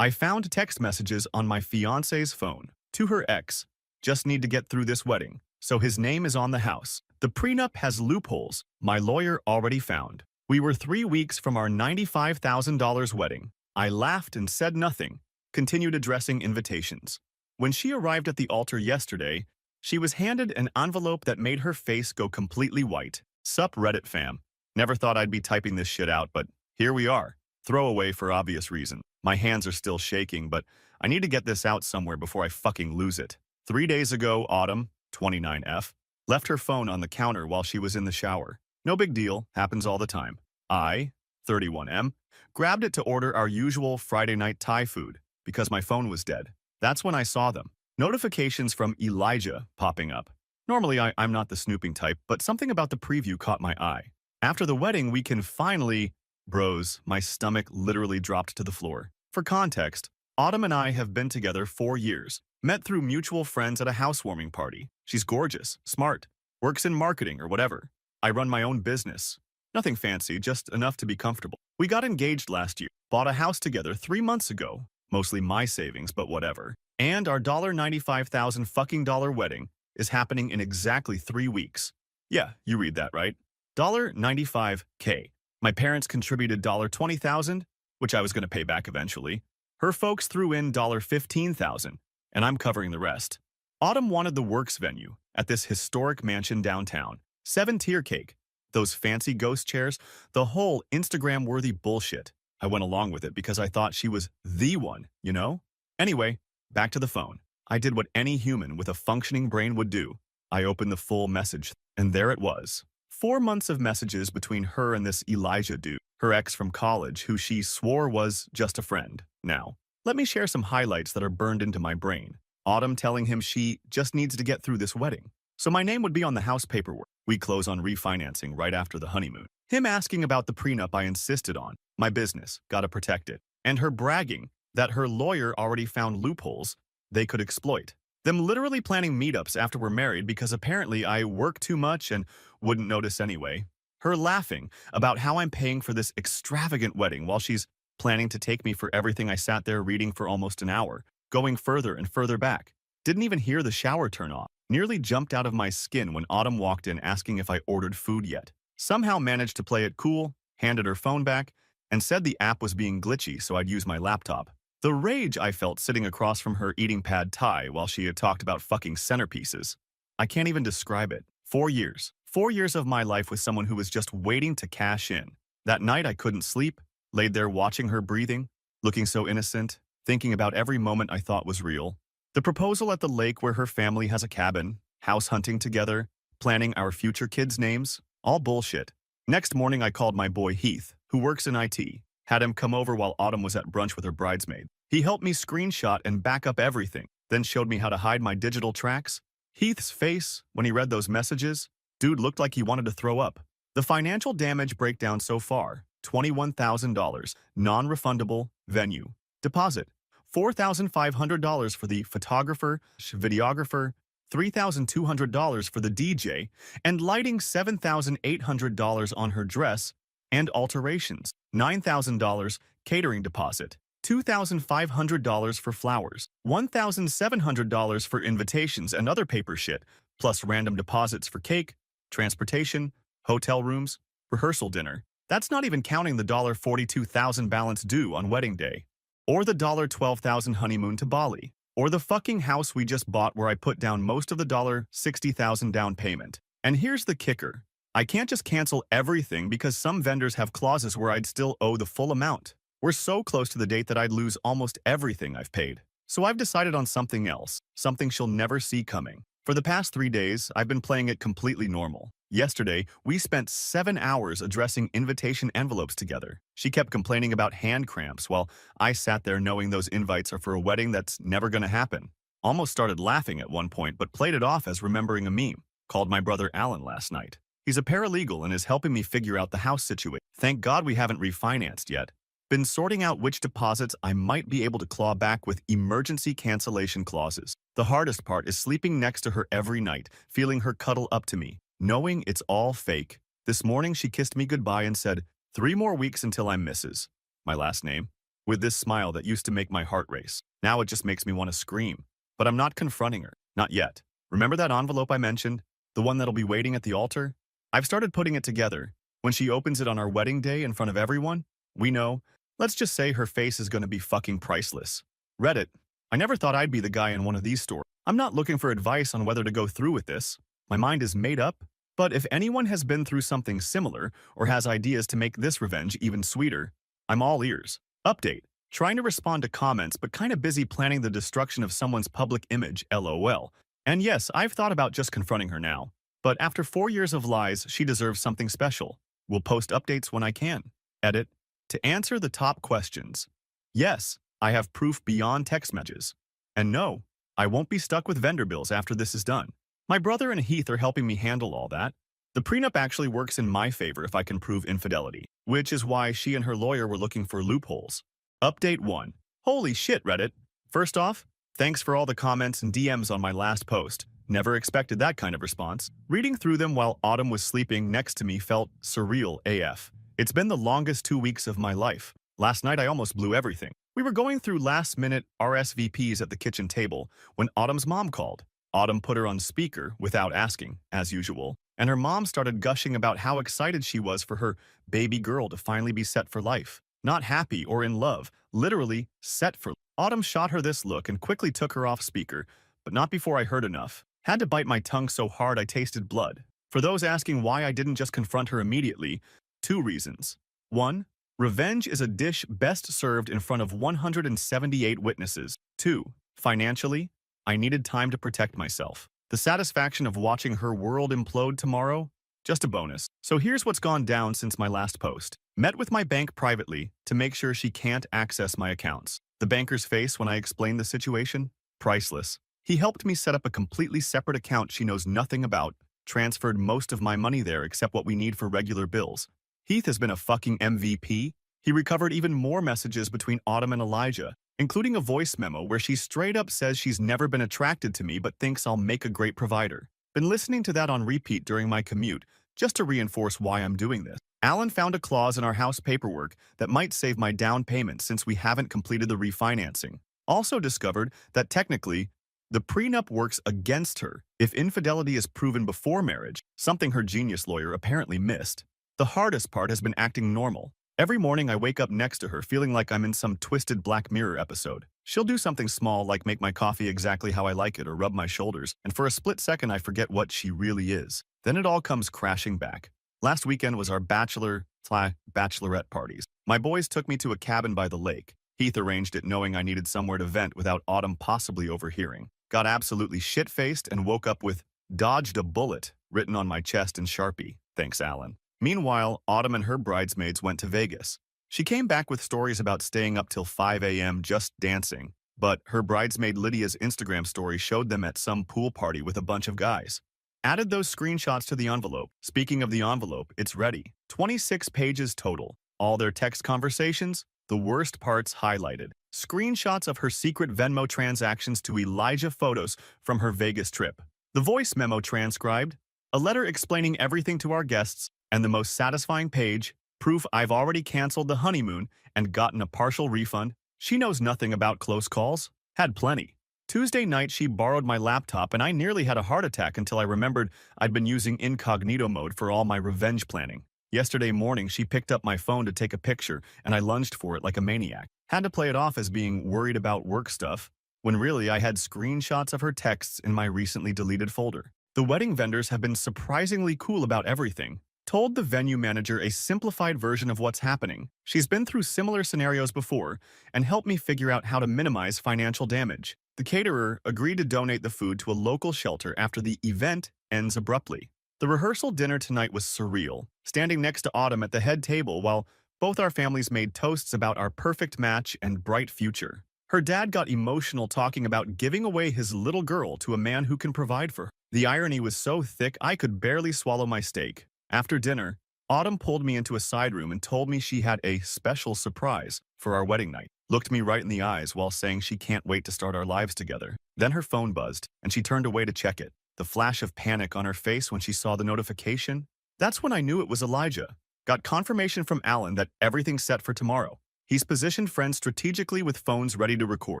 I found text messages on my fiance's phone to her ex. Just need to get through this wedding, so his name is on the house. The prenup has loopholes my lawyer already found. We were 3 weeks from our $95,000 wedding. I laughed and said nothing, continued addressing invitations. When she arrived at the altar yesterday, she was handed an envelope that made her face go completely white. Sup Reddit fam. Never thought I'd be typing this shit out, but here we are. Throwaway for obvious reason. My hands are still shaking, but I need to get this out somewhere before I fucking lose it. 3 days ago, Autumn, 29F, left her phone on the counter while she was in the shower. No big deal, happens all the time. I, 31M, grabbed it to order our usual Friday night Thai food because my phone was dead. That's when I saw them. Notifications from Elijah popping up. Normally, I'm not the snooping type, but something about the preview caught my eye. After the wedding, we can finally... Bros, my stomach literally dropped to the floor. For context, Autumn and I have been together 4 years, met through mutual friends at a housewarming party. She's gorgeous, smart, works in marketing or whatever. I run my own business. Nothing fancy, just enough to be comfortable. We got engaged last year, bought a house together 3 months ago, mostly my savings, but whatever. And our $95,000 fucking dollar wedding is happening in exactly 3 weeks. Yeah, you read that right. $95K. My parents contributed $20,000, which I was going to pay back eventually. Her folks threw in $15,000, and I'm covering the rest. Autumn wanted the works venue at this historic mansion downtown. 7-tier cake, those fancy ghost chairs, the whole Instagram-worthy bullshit. I went along with it because I thought she was the one, you know? Anyway, back to the phone. I did what any human with a functioning brain would do. I opened the full message, and there it was. 4 months of messages between her and this Elijah dude, her ex from college, who she swore was just a friend. Now, let me share some highlights that are burned into my brain. Autumn telling him she just needs to get through this wedding, so my name would be on the house paperwork. We close on refinancing right after the honeymoon. Him asking about the prenup I insisted on. My business, gotta protect it. And her bragging that her lawyer already found loopholes they could exploit. Them literally planning meetups after we're married because apparently I work too much and wouldn't notice anyway. Her laughing about how I'm paying for this extravagant wedding while she's planning to take me for everything I sat there reading for almost an hour, going further and further back. Didn't even hear the shower turn off. Nearly jumped out of my skin when Autumn walked in asking if I ordered food yet. Somehow managed to play it cool, handed her phone back, and said the app was being glitchy so I'd use my laptop. The rage I felt sitting across from her eating pad Thai while she had talked about fucking centerpieces. I can't even describe it. 4 years. 4 years of my life with someone who was just waiting to cash in. That night I couldn't sleep, laid there watching her breathing, looking so innocent, thinking about every moment I thought was real. The proposal at the lake where her family has a cabin, house hunting together, planning our future kids' names, all bullshit. Next morning I called my boy Heath, who works in IT. Had him come over while Autumn was at brunch with her bridesmaid. He helped me screenshot and back up everything, then showed me how to hide my digital tracks. Heath's face, when he read those messages, dude looked like he wanted to throw up. The financial damage breakdown so far, $21,000, non-refundable, venue. Deposit, $4,500 for the photographer, videographer, $3,200 for the DJ, and lighting $7,800 on her dress, and alterations, $9,000 catering deposit, $2,500 for flowers, $1,700 for invitations and other paper shit, plus random deposits for cake, transportation, hotel rooms, rehearsal dinner. That's not even counting the $42,000 balance due on wedding day, or the $12,000 honeymoon to Bali, or the fucking house we just bought where I put down most of the $60,000 down payment. And here's the kicker. I can't just cancel everything because some vendors have clauses where I'd still owe the full amount. We're so close to the date that I'd lose almost everything I've paid. So I've decided on something else, something she'll never see coming. For the past 3 days, I've been playing it completely normal. Yesterday, we spent 7 hours addressing invitation envelopes together. She kept complaining about hand cramps while I sat there knowing those invites are for a wedding that's never gonna happen. Almost started laughing at one point, but played it off as remembering a meme. Called my brother Alan last night. He's a paralegal and is helping me figure out the house situation. Thank God we haven't refinanced yet. Been sorting out which deposits I might be able to claw back with emergency cancellation clauses. The hardest part is sleeping next to her every night, feeling her cuddle up to me, knowing it's all fake. This morning she kissed me goodbye and said, 3 more weeks until I'm Mrs. my last name, with this smile that used to make my heart race. Now it just makes me want to scream. But I'm not confronting her. Not yet. Remember that envelope I mentioned? The one that'll be waiting at the altar? I've started putting it together. When she opens it on our wedding day in front of everyone, we know, let's just say her face is going to be fucking priceless. Reddit. I never thought I'd be the guy in one of these stories. I'm not looking for advice on whether to go through with this. My mind is made up. But if anyone has been through something similar or has ideas to make this revenge even sweeter, I'm all ears. Update. Trying to respond to comments but kinda busy planning the destruction of someone's public image, lol. And yes, I've thought about just confronting her now. But after 4 years of lies, she deserves something special. Will post updates when I can. Edit. To answer the top questions. Yes, I have proof beyond text messages. And no, I won't be stuck with vendor bills after this is done. My brother and Heath are helping me handle all that. The prenup actually works in my favor if I can prove infidelity, which is why she and her lawyer were looking for loopholes. Update 1. Holy shit, Reddit. First off, thanks for all the comments and DMs on my last post. Never expected that kind of response. Reading through them while Autumn was sleeping next to me felt surreal AF. It's been the longest 2 weeks of my life. Last night I almost blew everything. We were going through last-minute RSVPs at the kitchen table when Autumn's mom called. Autumn put her on speaker without asking, as usual, and her mom started gushing about how excited she was for her baby girl to finally be set for life. Not happy or in love, literally set for life. Autumn shot her this look and quickly took her off speaker, but not before I heard enough. Had to bite my tongue so hard I tasted blood. For those asking why I didn't just confront her immediately, 2 reasons. 1. Revenge is a dish best served in front of 178 witnesses. 2. Financially, I needed time to protect myself. The satisfaction of watching her world implode tomorrow? Just a bonus. So here's what's gone down since my last post. Met with my bank privately to make sure she can't access my accounts. The banker's face when I explained the situation? Priceless. He helped me set up a completely separate account she knows nothing about, transferred most of my money there except what we need for regular bills. Heath has been a fucking MVP. He recovered even more messages between Autumn and Elijah, including a voice memo where she straight up says she's never been attracted to me but thinks I'll make a great provider. Been listening to that on repeat during my commute, just to reinforce why I'm doing this. Alan found a clause in our house paperwork that might save my down payment since we haven't completed the refinancing. Also discovered that technically, the prenup works against her if infidelity is proven before marriage, something her genius lawyer apparently missed. The hardest part has been acting normal. Every morning I wake up next to her feeling like I'm in some twisted Black Mirror episode. She'll do something small like make my coffee exactly how I like it or rub my shoulders, and for a split second I forget what she really is. Then it all comes crashing back. Last weekend was our bachelorette parties. My boys took me to a cabin by the lake. Heath arranged it knowing I needed somewhere to vent without Autumn possibly overhearing. Got absolutely shit-faced and woke up with "dodged a bullet" written on my chest in Sharpie. Thanks, Alan. Meanwhile, Autumn and her bridesmaids went to Vegas. She came back with stories about staying up till 5 a.m. just dancing, but her bridesmaid Lydia's Instagram story showed them at some pool party with a bunch of guys. Added those screenshots to the envelope. Speaking of the envelope, it's ready. 26 pages total. All their text conversations, the worst parts highlighted. Screenshots of her secret Venmo transactions to Elijah photos from her Vegas trip. The voice memo transcribed. A letter explaining everything to our guests, and the most satisfying page, proof I've already canceled the honeymoon and gotten a partial refund. She knows nothing about close calls. Had plenty. Tuesday night she borrowed my laptop and I nearly had a heart attack until I remembered I'd been using incognito mode for all my revenge planning. Yesterday morning she picked up my phone to take a picture and I lunged for it like a maniac. Had to play it off as being worried about work stuff, when really I had screenshots of her texts in my recently deleted folder. The wedding vendors have been surprisingly cool about everything. Told the venue manager a simplified version of what's happening. She's been through similar scenarios before and helped me figure out how to minimize financial damage. The caterer agreed to donate the food to a local shelter after the event ends abruptly. The rehearsal dinner tonight was surreal, standing next to Autumn at the head table while both our families made toasts about our perfect match and bright future. Her dad got emotional talking about giving away his little girl to a man who can provide for her. The irony was so thick I could barely swallow my steak. After dinner, Autumn pulled me into a side room and told me she had a special surprise for our wedding night. Looked me right in the eyes while saying she can't wait to start our lives together. Then her phone buzzed, and she turned away to check it. The flash of panic on her face when she saw the notification. That's when I knew it was Elijah. Got confirmation from Alan that everything's set for tomorrow. He's positioned friends strategically with phones ready to record.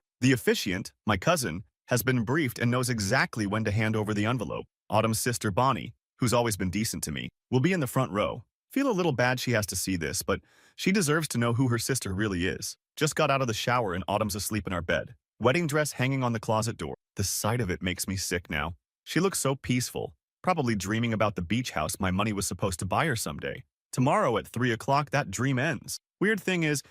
The officiant, my cousin, has been briefed and knows exactly when to hand over the envelope. Autumn's sister Bonnie, who's always been decent to me, will be in the front row. Feel a little bad she has to see this, but she deserves to know who her sister really is. Just got out of the shower and Autumn's asleep in our bed. Wedding dress hanging on the closet door. The sight of it makes me sick now. She looks so peaceful, probably dreaming about the beach house my money was supposed to buy her someday. Tomorrow at 3 o'clock, that dream ends. Weird thing is,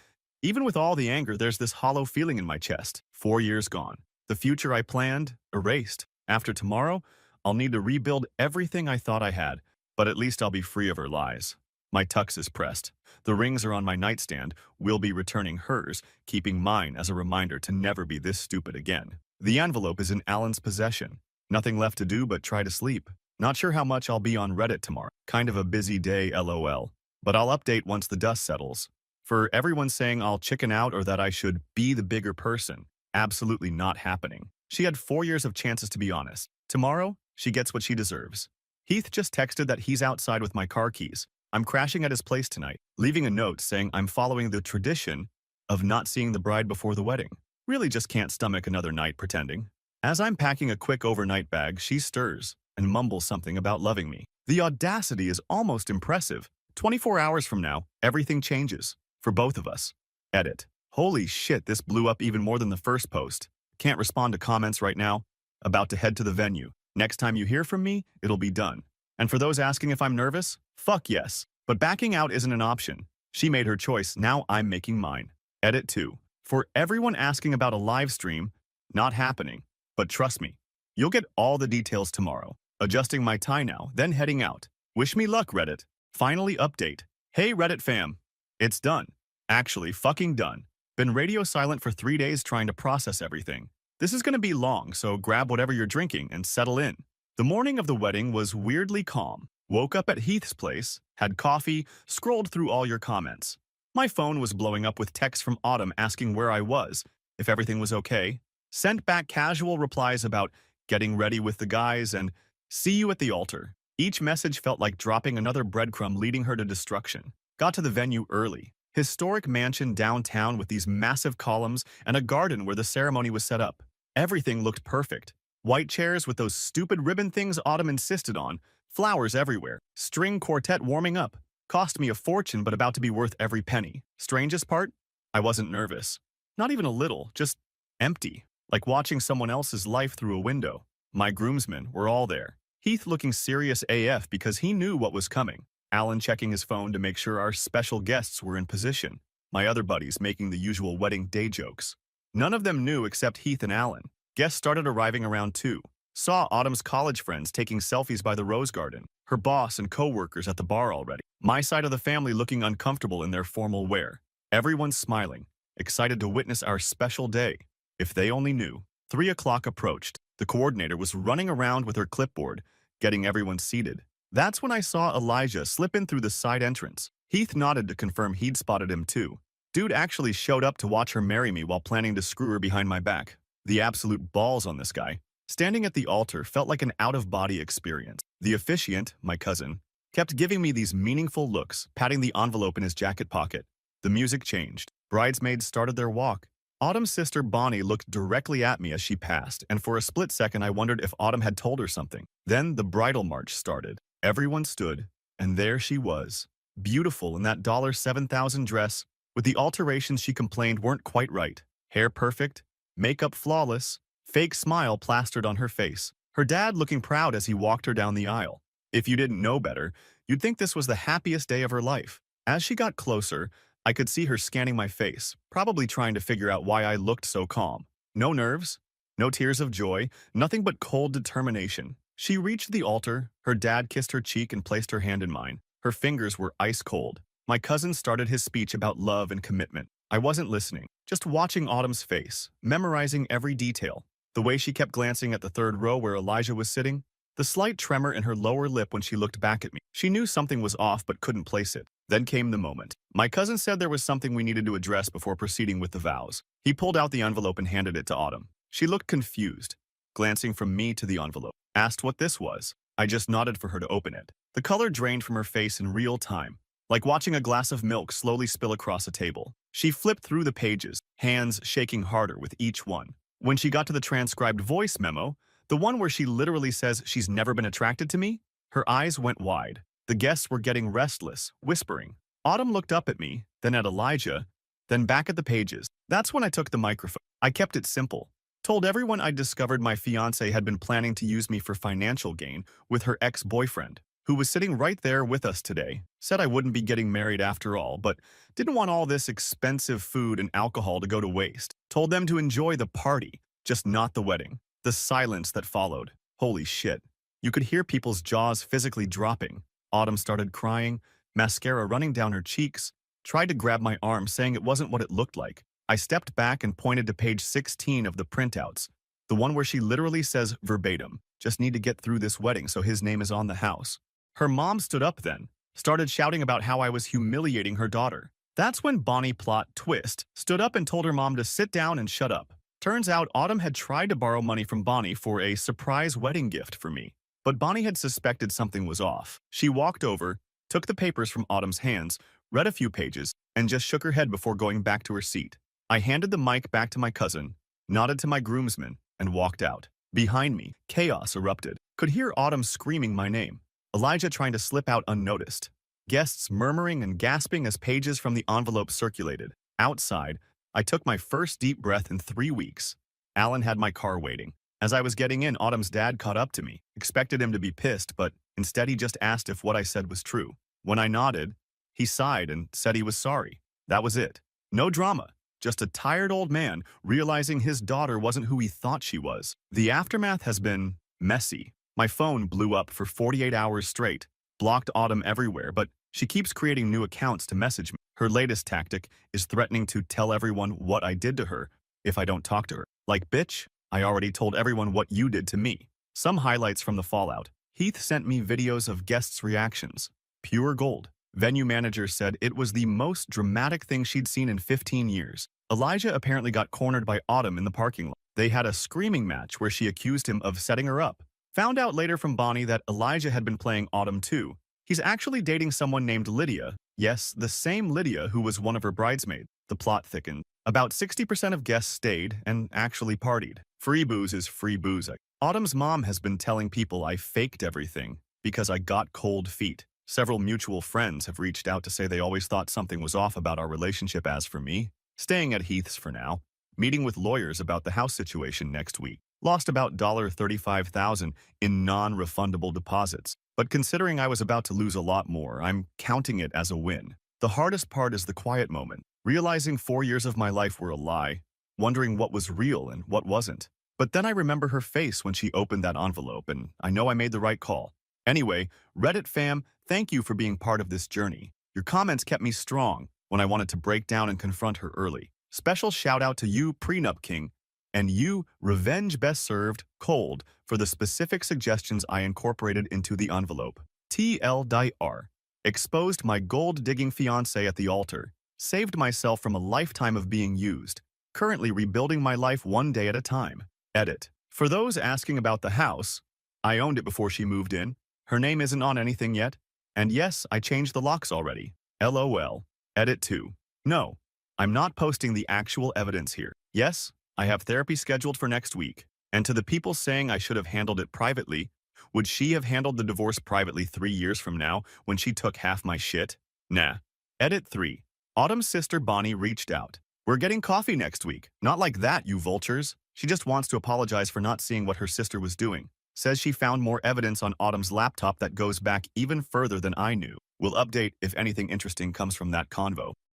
even with all the anger, there's this hollow feeling in my chest. 4 years gone. The future I planned, erased. After tomorrow, I'll need to rebuild everything I thought I had, but at least I'll be free of her lies. My tux is pressed. The rings are on my nightstand. We'll be returning hers, keeping mine as a reminder to never be this stupid again. The envelope is in Alan's possession. Nothing left to do but try to sleep. Not sure how much I'll be on Reddit tomorrow. Kind of a busy day, lol. But I'll update once the dust settles. For everyone saying I'll chicken out or that I should be the bigger person, absolutely not happening. She had 4 years of chances to be honest. Tomorrow, she gets what she deserves. Heath just texted that he's outside with my car keys. I'm crashing at his place tonight, leaving a note saying I'm following the tradition of not seeing the bride before the wedding. Really just can't stomach another night pretending. As I'm packing a quick overnight bag, she stirs and mumbles something about loving me. The audacity is almost impressive. 24 hours from now, everything changes. For both of us. Edit. Holy shit, this blew up even more than the first post. Can't respond to comments right now. About to head to the venue. Next time you hear from me, it'll be done. And for those asking if I'm nervous, fuck yes. But backing out isn't an option. She made her choice, now I'm making mine. Edit 2. For everyone asking about a live stream, not happening. But trust me, you'll get all the details tomorrow. Adjusting my tie now, then heading out. Wish me luck, Reddit. Finally update. Hey Reddit fam. It's done. Actually, fucking done. Been radio silent for 3 days trying to process everything. This is gonna be long, so grab whatever you're drinking and settle in. The morning of the wedding was weirdly calm. Woke up at Heath's place, had coffee, scrolled through all your comments. My phone was blowing up with texts from Autumn asking where I was, if everything was okay. Sent back casual replies about getting ready with the guys and see you at the altar. Each message felt like dropping another breadcrumb leading her to destruction. Got to the venue early. Historic mansion downtown with these massive columns and a garden where the ceremony was set up. Everything looked perfect. White chairs with those stupid ribbon things Autumn insisted on, flowers everywhere, string quartet warming up. Cost me a fortune but about to be worth every penny. Strangest part? I wasn't nervous. Not even a little, just empty. Like watching someone else's life through a window. My groomsmen were all there. Heath looking serious AF because he knew what was coming. Alan checking his phone to make sure our special guests were in position. My other buddies making the usual wedding day jokes. None of them knew except Heath and Alan. Guests started arriving around 2. Saw Autumn's college friends taking selfies by the rose garden. Her boss and co-workers at the bar already. My side of the family looking uncomfortable in their formal wear. Everyone smiling, excited to witness our special day. If they only knew. 3 o'clock approached. The coordinator was running around with her clipboard, getting everyone seated. That's when I saw Elijah slip in through the side entrance. Heath nodded to confirm he'd spotted him too. Dude actually showed up to watch her marry me while planning to screw her behind my back. The absolute balls on this guy. Standing at the altar felt like an out-of-body experience. The officiant, my cousin, kept giving me these meaningful looks, patting the envelope in his jacket pocket. The music changed. Bridesmaids started their walk. Autumn's sister Bonnie looked directly at me as she passed, and for a split second I wondered if Autumn had told her something. Then the bridal march started. Everyone stood, and there she was. Beautiful in that $7,000 dress, with the alterations she complained weren't quite right. Hair perfect, makeup flawless, fake smile plastered on her face. Her dad looking proud as he walked her down the aisle. If you didn't know better, you'd think this was the happiest day of her life. As she got closer, I could see her scanning my face, probably trying to figure out why I looked so calm. No nerves, no tears of joy, nothing but cold determination. She reached the altar, her dad kissed her cheek and placed her hand in mine. Her fingers were ice cold. My cousin started his speech about love and commitment. I wasn't listening, just watching Autumn's face, memorizing every detail. The way she kept glancing at the third row where Elijah was sitting, the slight tremor in her lower lip when she looked back at me. She knew something was off but couldn't place it. Then came the moment. My cousin said there was something we needed to address before proceeding with the vows. He pulled out the envelope and handed it to Autumn. She looked confused, glancing from me to the envelope. Asked what this was. I just nodded for her to open it. The color drained from her face in real time. like watching a glass of milk slowly spill across a table. She flipped through the pages, hands shaking harder with each one. When she got to the transcribed voice memo, the one where she literally says she's never been attracted to me, her eyes went wide. The guests were getting restless, whispering. Autumn looked up at me, then at Elijah, then back at the pages. That's when I took the microphone. I kept it simple. Told everyone I discovered my fiancé had been planning to use me for financial gain with her ex-boyfriend, who was sitting right there with us today. Said I wouldn't be getting married after all, but didn't want all this expensive food and alcohol to go to waste. Told them to enjoy the party, just not the wedding. The silence that followed. Holy shit. You could hear people's jaws physically dropping. Autumn started crying, mascara running down her cheeks, tried to grab my arm saying it wasn't what it looked like. I stepped back and pointed to page 16 of the printouts, the one where she literally says verbatim, just need to get through this wedding so his name is on the house. Her mom stood up then, started shouting about how I was humiliating her daughter. That's when Bonnie plot twist stood up and told her mom to sit down and shut up. Turns out Autumn had tried to borrow money from Bonnie for a surprise wedding gift for me, but Bonnie had suspected something was off. She walked over, took the papers from Autumn's hands, read a few pages, and just shook her head before going back to her seat. I handed the mic back to my cousin, nodded to my groomsmen, and walked out. Behind me, chaos erupted. Could hear Autumn screaming my name, Elijah trying to slip out unnoticed, guests murmuring and gasping as pages from the envelope circulated. Outside, I took my first deep breath in 3 weeks. Alan had my car waiting. As I was getting in, Autumn's dad caught up to me, expected him to be pissed, but instead he just asked if what I said was true. When I nodded, he sighed and said he was sorry. That was it. No drama. Just a tired old man realizing his daughter wasn't who he thought she was. The aftermath has been messy. My phone blew up for 48 hours straight, blocked Autumn everywhere, but she keeps creating new accounts to message me. Her latest tactic is threatening to tell everyone what I did to her if I don't talk to her. Like, bitch, I already told everyone what you did to me. Some highlights from the fallout. Heath sent me videos of guests' reactions. Pure gold. Venue manager said it was the most dramatic thing she'd seen in 15 years. Elijah apparently got cornered by Autumn in the parking lot. They had a screaming match where she accused him of setting her up. Found out later from Bonnie that Elijah had been playing Autumn too. He's actually dating someone named Lydia. Yes, the same Lydia who was one of her bridesmaids. The plot thickened. About 60% of guests stayed and actually partied. Free booze is free booze. Autumn's mom has been telling people I faked everything because I got cold feet. Several mutual friends have reached out to say they always thought something was off about our relationship. As for me, staying at Heath's for now, meeting with lawyers about the house situation next week. Lost about $35,000 in non-refundable deposits. But considering I was about to lose a lot more, I'm counting it as a win. The hardest part is the quiet moment, realizing 4 years of my life were a lie, wondering what was real and what wasn't. But then I remember her face when she opened that envelope, and I know I made the right call. Anyway, Reddit fam, thank you for being part of this journey. Your comments kept me strong when I wanted to break down and confront her early. Special shout out to you, Prenup King, and you, Revenge Best Served, Cold, for the specific suggestions I incorporated into the envelope. TL.R. Exposed my gold-digging fiancé at the altar. Saved myself from a lifetime of being used. Currently rebuilding my life one day at a time. Edit. For those asking about the house, I owned it before she moved in. Her name isn't on anything yet. And yes, I changed the locks already. LOL. Edit 2. No, I'm not posting the actual evidence here. Yes, I have therapy scheduled for next week. And to the people saying I should have handled it privately, would she have handled the divorce privately 3 years from now when she took half my shit? Nah. Edit 3. Autumn's sister Bonnie reached out. We're getting coffee next week. Not like that, you vultures. She just wants to apologize for not seeing what her sister was doing. Says she found more evidence on Autumn's laptop that goes back even further than I knew. We'll update if anything interesting comes from that convo.